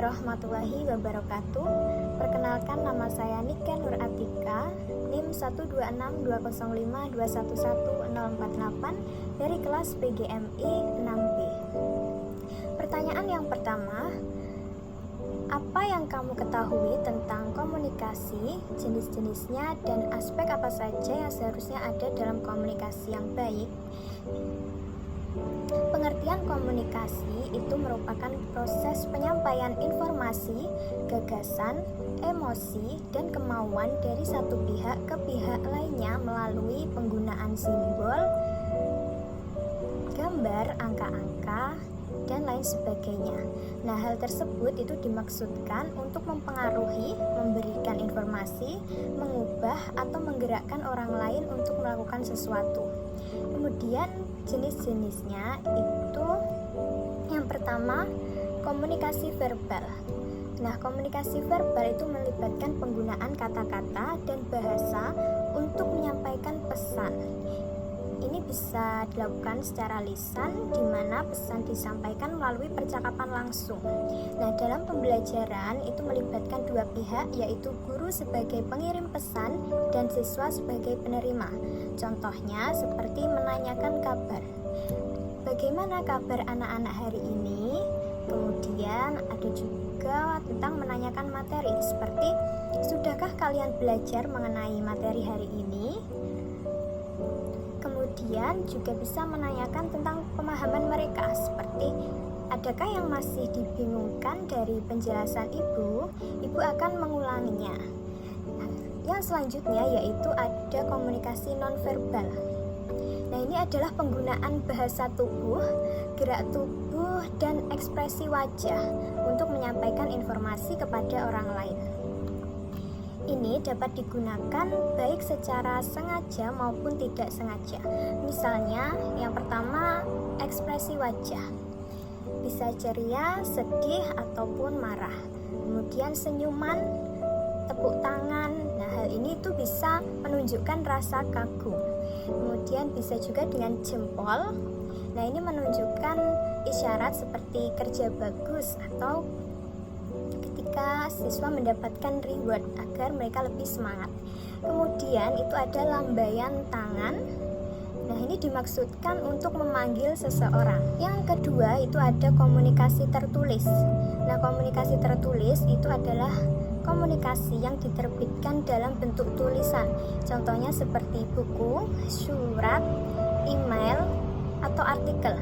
warahmatullahi wabarakatuh. Perkenalkan, nama saya Nika Nur Atika, NIM 1262052111048 dari kelas PGMI 6B. Pertanyaan yang pertama, apa yang kamu ketahui tentang komunikasi, jenis-jenisnya, dan aspek apa saja yang seharusnya ada dalam komunikasi yang baik? Pengertian komunikasi itu merupakan proses penyampaian informasi, gagasan, emosi, dan kemauan dari satu pihak ke pihak lainnya melalui penggunaan simbol, gambar, angka-angka, dan lain sebagainya. Nah, hal tersebut itu dimaksudkan untuk mempengaruhi, memberikan informasi, mengubah, atau menggerakkan orang lain untuk melakukan sesuatu. Kemudian jenis-jenisnya itu yang pertama, komunikasi verbal. Nah, komunikasi verbal itu melibatkan penggunaan kata-kata dan bahasa untuk menyampaikan pesan. Ini bisa dilakukan secara lisan, di mana pesan disampaikan melalui percakapan langsung. Nah, dalam pembelajaran itu melibatkan dua pihak, yaitu guru sebagai pengirim pesan dan siswa sebagai penerima. Contohnya seperti menanyakan kabar. Bagaimana kabar anak-anak hari ini? Kemudian ada juga tentang menanyakan materi, seperti sudahkah kalian belajar mengenai materi hari ini? Kemudian juga bisa menanyakan tentang pemahaman mereka, seperti adakah yang masih dibingungkan dari penjelasan ibu? Ibu akan mengulanginya. Nah, yang selanjutnya yaitu ada komunikasi nonverbal. Nah, ini adalah penggunaan bahasa tubuh, gerak tubuh, dan ekspresi wajah untuk menyampaikan informasi kepada orang lain. Ini dapat digunakan baik secara sengaja maupun tidak sengaja. Misalnya, yang pertama, ekspresi wajah. Bisa ceria, sedih, ataupun marah. Kemudian senyuman, tepuk tangan. Nah, hal ini tuh bisa menunjukkan rasa kagum. Kemudian bisa juga dengan jempol. Nah, ini menunjukkan isyarat seperti kerja bagus atau ketika siswa mendapatkan reward agar mereka lebih semangat. Kemudian itu ada lambaian tangan. Nah, ini dimaksudkan untuk memanggil seseorang. Yang kedua itu ada komunikasi tertulis. Nah, komunikasi tertulis itu adalah komunikasi yang diterbitkan dalam bentuk tulisan. Contohnya seperti buku, surat, email, atau artikel.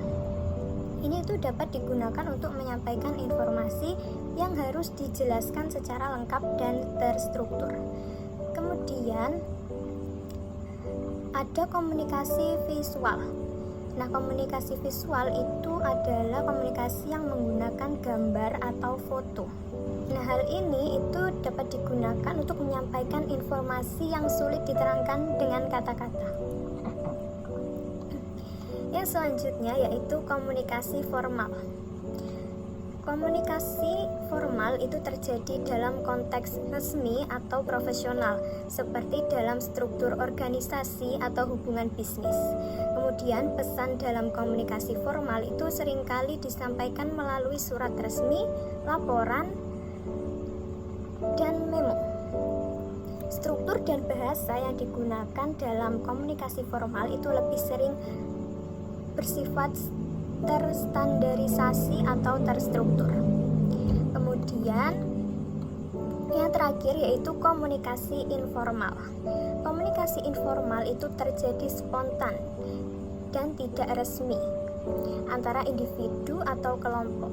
Ini itu dapat digunakan untuk menyampaikan informasi yang harus dijelaskan secara lengkap dan terstruktur. Kemudian ada komunikasi visual. Nah, komunikasi visual itu adalah komunikasi yang menggunakan gambar atau foto. Nah, hal ini itu dapat digunakan untuk menyampaikan informasi yang sulit diterangkan dengan kata-kata. Yang selanjutnya yaitu komunikasi formal. Komunikasi formal itu terjadi dalam konteks resmi atau profesional, seperti dalam struktur organisasi atau hubungan bisnis. Kemudian pesan dalam komunikasi formal itu seringkali disampaikan melalui surat resmi, laporan, dan memo. Struktur dan bahasa yang digunakan dalam komunikasi formal itu lebih sering bersifat terstandarisasi atau terstruktur. Kemudian yang terakhir yaitu komunikasi informal. Komunikasi informal itu terjadi spontan dan tidak resmi antara individu atau kelompok.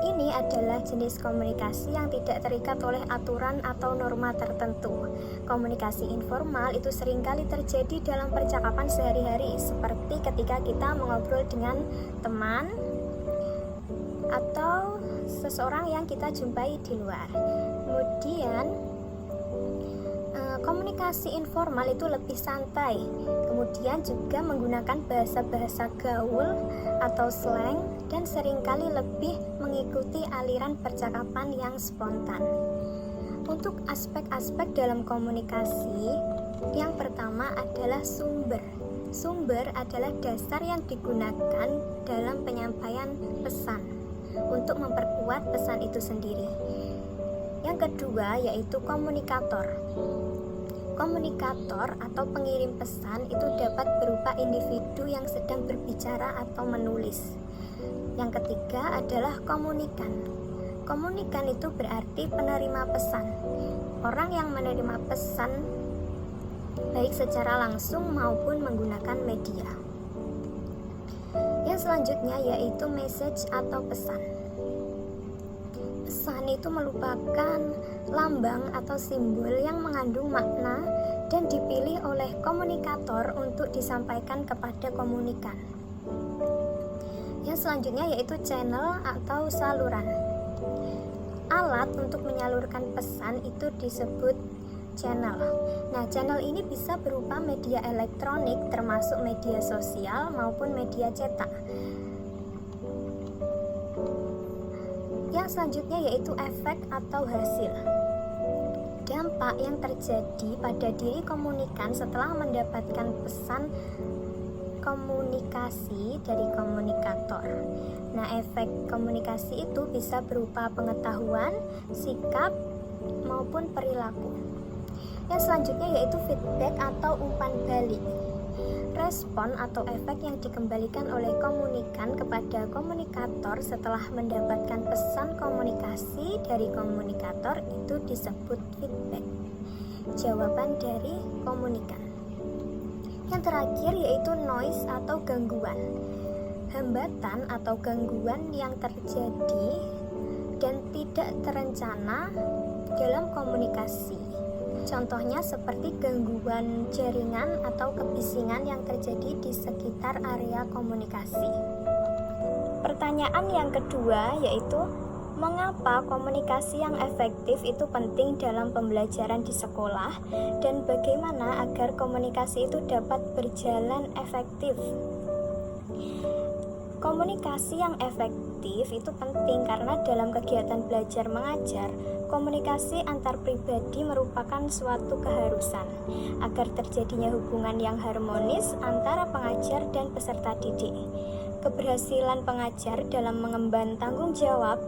Ini adalah jenis komunikasi yang tidak terikat oleh aturan atau norma tertentu. Komunikasi informal itu seringkali terjadi dalam percakapan sehari-hari, seperti ketika kita mengobrol dengan teman atau seseorang yang kita jumpai di luar. Kemudian komunikasi informal itu lebih santai, kemudian juga menggunakan bahasa-bahasa gaul atau slang, dan seringkali lebih mengikuti aliran percakapan yang spontan. Untuk aspek-aspek dalam komunikasi, yang pertama adalah sumber. Sumber adalah dasar yang digunakan dalam penyampaian pesan. untuk memperkuat pesan itu sendiri. Yang kedua yaitu komunikator. Komunikator atau pengirim pesan itu dapat berupa individu yang sedang berbicara atau menulis. Yang ketiga adalah komunikan. Komunikan itu berarti penerima pesan. Orang yang menerima pesan baik secara langsung maupun menggunakan media. Yang selanjutnya yaitu message atau pesan. Pesan itu merupakan lambang atau simbol yang mengandung makna dan dipilih oleh komunikator untuk disampaikan kepada komunikan. Yang selanjutnya yaitu channel atau saluran. Alat untuk menyalurkan pesan itu disebut channel. Nah, channel ini bisa berupa media elektronik termasuk media sosial maupun media cetak. Yang selanjutnya yaitu efek atau hasil. Dampak yang terjadi pada diri komunikan setelah mendapatkan pesan komunikasi dari komunikator. Nah, efek komunikasi itu bisa berupa pengetahuan, sikap, maupun perilaku. Yang selanjutnya yaitu feedback atau umpan balik. Respon atau efek yang dikembalikan oleh komunikan kepada komunikator setelah mendapatkan pesan komunikasi dari komunikator itu disebut feedback. Jawaban dari komunikan. Yang terakhir yaitu noise atau gangguan. Hambatan atau gangguan yang terjadi dan tidak terencana dalam komunikasi. Contohnya seperti gangguan jaringan atau kebisingan yang terjadi di sekitar area komunikasi. Pertanyaan yang kedua yaitu mengapa komunikasi yang efektif itu penting dalam pembelajaran di sekolah dan bagaimana agar komunikasi itu dapat berjalan efektif? Komunikasi yang efektif itu penting karena dalam kegiatan belajar mengajar, komunikasi antar pribadi merupakan suatu keharusan agar terjadinya hubungan yang harmonis antara pengajar dan peserta didik. Keberhasilan pengajar dalam mengemban tanggung jawab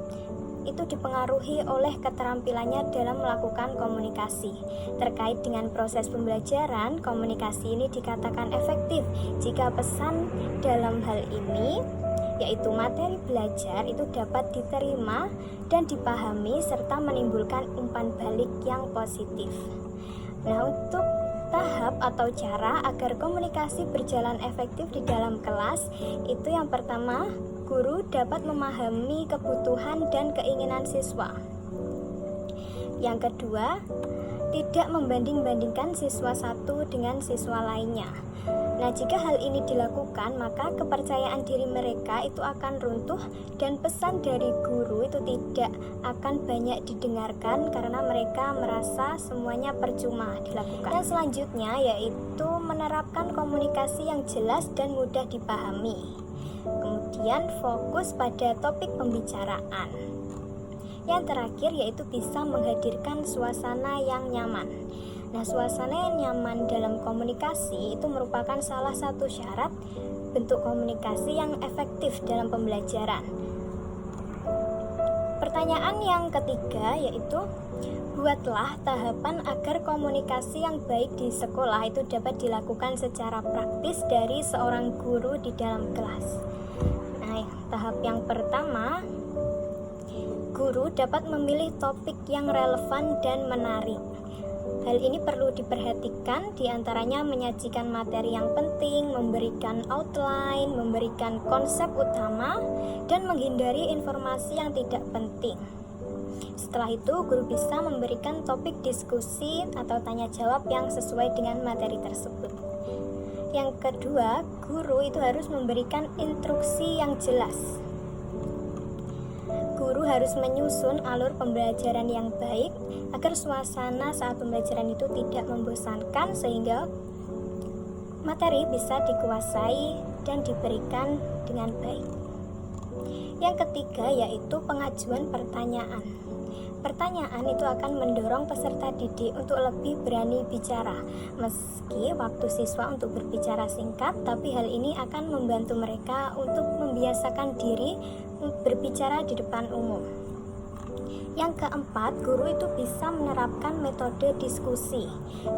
itu dipengaruhi oleh keterampilannya dalam melakukan komunikasi. Terkait dengan proses pembelajaran, komunikasi ini dikatakan efektif jika pesan dalam hal ini yaitu materi belajar itu dapat diterima dan dipahami serta menimbulkan umpan balik yang positif. Nah, untuk tahap atau cara agar komunikasi berjalan efektif di dalam kelas itu yang pertama, guru dapat memahami kebutuhan dan keinginan siswa. Yang kedua, tidak membanding-bandingkan siswa satu dengan siswa lainnya. Nah, jika hal ini dilakukan, maka kepercayaan diri mereka itu akan runtuh dan pesan dari guru itu tidak akan banyak didengarkan karena mereka merasa semuanya percuma dilakukan. Yang selanjutnya yaitu menerapkan komunikasi yang jelas dan mudah dipahami. Kemudian fokus pada topik pembicaraan. Yang terakhir yaitu bisa menghadirkan suasana yang nyaman. Nah, suasana yang nyaman dalam komunikasi itu merupakan salah satu syarat bentuk komunikasi yang efektif dalam pembelajaran. Pertanyaan yang ketiga yaitu buatlah tahapan agar komunikasi yang baik di sekolah itu dapat dilakukan secara praktis dari seorang guru di dalam kelas. Nah, tahap yang pertama, guru dapat memilih topik yang relevan dan menarik. Hal ini perlu diperhatikan, diantaranya menyajikan materi yang penting, memberikan outline, memberikan konsep utama, dan menghindari informasi yang tidak penting. Setelah itu, guru bisa memberikan topik diskusi atau tanya jawab yang sesuai dengan materi tersebut. Yang kedua, guru itu harus memberikan instruksi yang jelas. Guru harus menyusun alur pembelajaran yang baik agar suasana saat pembelajaran itu tidak membosankan sehingga materi bisa dikuasai dan diberikan dengan baik. Yang ketiga yaitu pengajuan pertanyaan. Pertanyaan itu akan mendorong peserta didik untuk lebih berani bicara. Meski waktu siswa untuk berbicara singkat, tapi hal ini akan membantu mereka untuk membiasakan diri berbicara di depan umum. Yang keempat, guru itu bisa menerapkan metode diskusi.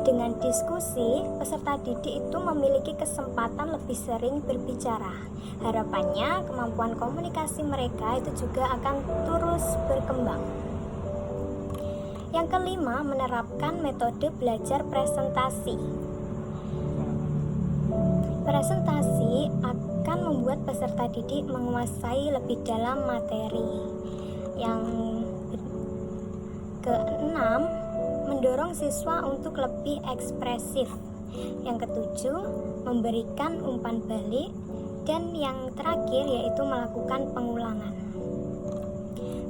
Dengan diskusi, peserta didik itu memiliki kesempatan lebih sering berbicara. Harapannya, kemampuan komunikasi mereka itu juga akan terus berkembang. Yang kelima, menerapkan metode belajar presentasi. Presentasi akan membuat peserta didik menguasai lebih dalam materi. Yang keenam, mendorong siswa untuk lebih ekspresif. Yang ketujuh, memberikan umpan balik. Dan yang terakhir yaitu melakukan pengulangan.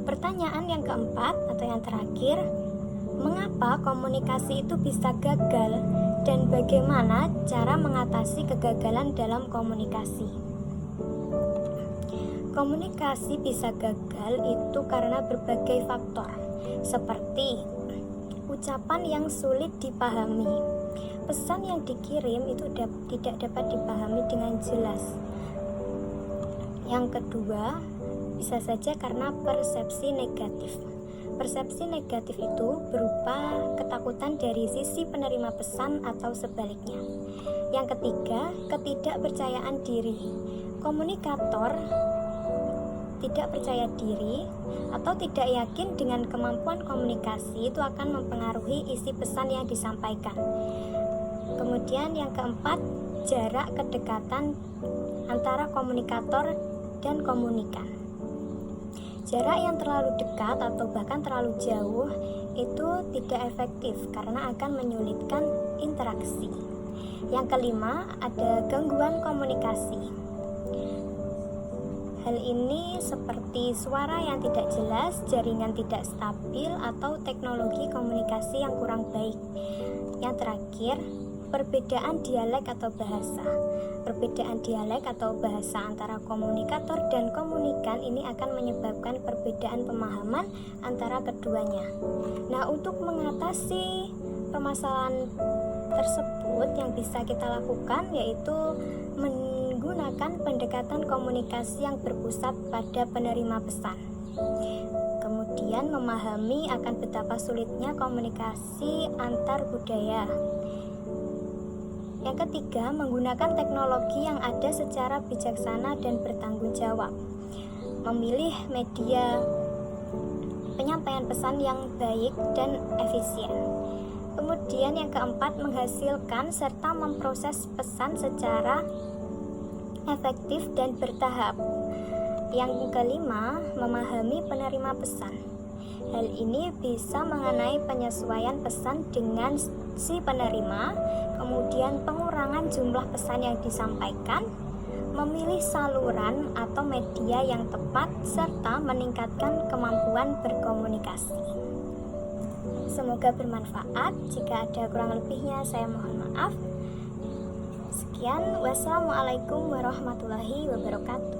Pertanyaan yang keempat atau yang terakhir, mengapa komunikasi itu bisa gagal dan bagaimana cara mengatasi kegagalan dalam komunikasi? Komunikasi bisa gagal itu karena berbagai faktor, seperti ucapan yang sulit dipahami. Pesan yang dikirim itu tidak dapat dipahami dengan jelas. Yang kedua, bisa saja karena persepsi negatif. Persepsi negatif itu berupa ketakutan dari sisi penerima pesan atau sebaliknya. Yang ketiga, ketidakpercayaan diri. Komunikator tidak percaya diri atau tidak yakin dengan kemampuan komunikasi itu akan mempengaruhi isi pesan yang disampaikan. Kemudian yang keempat, jarak kedekatan antara komunikator dan komunikan. Jarak yang terlalu dekat atau bahkan terlalu jauh itu tidak efektif karena akan menyulitkan interaksi. Yang kelima, ada gangguan komunikasi. Hal ini seperti suara yang tidak jelas, jaringan tidak stabil, atau teknologi komunikasi yang kurang baik. Yang terakhir, perbedaan dialek atau bahasa. Perbedaan dialek atau bahasa antara komunikator dan komunikan ini akan menyebabkan perbedaan pemahaman antara keduanya. Nah, untuk mengatasi permasalahan tersebut yang bisa kita lakukan yaitu menggunakan pendekatan komunikasi yang berpusat pada penerima pesan. Kemudian memahami akan betapa sulitnya komunikasi antar budaya. Yang ketiga, menggunakan teknologi yang ada secara bijaksana dan bertanggung jawab. Memilih media penyampaian pesan yang baik dan efisien. Kemudian yang keempat, menghasilkan serta memproses pesan secara efektif dan bertahap. Yang kelima, memahami penerima pesan. Hal ini bisa mengenai penyesuaian pesan dengan si penerima, kemudian pengurangan jumlah pesan yang disampaikan, memilih saluran atau media yang tepat, serta meningkatkan kemampuan berkomunikasi. Semoga bermanfaat. Jika ada kurang lebihnya, saya mohon maaf. Sekian, wassalamualaikum warahmatullahi wabarakatuh.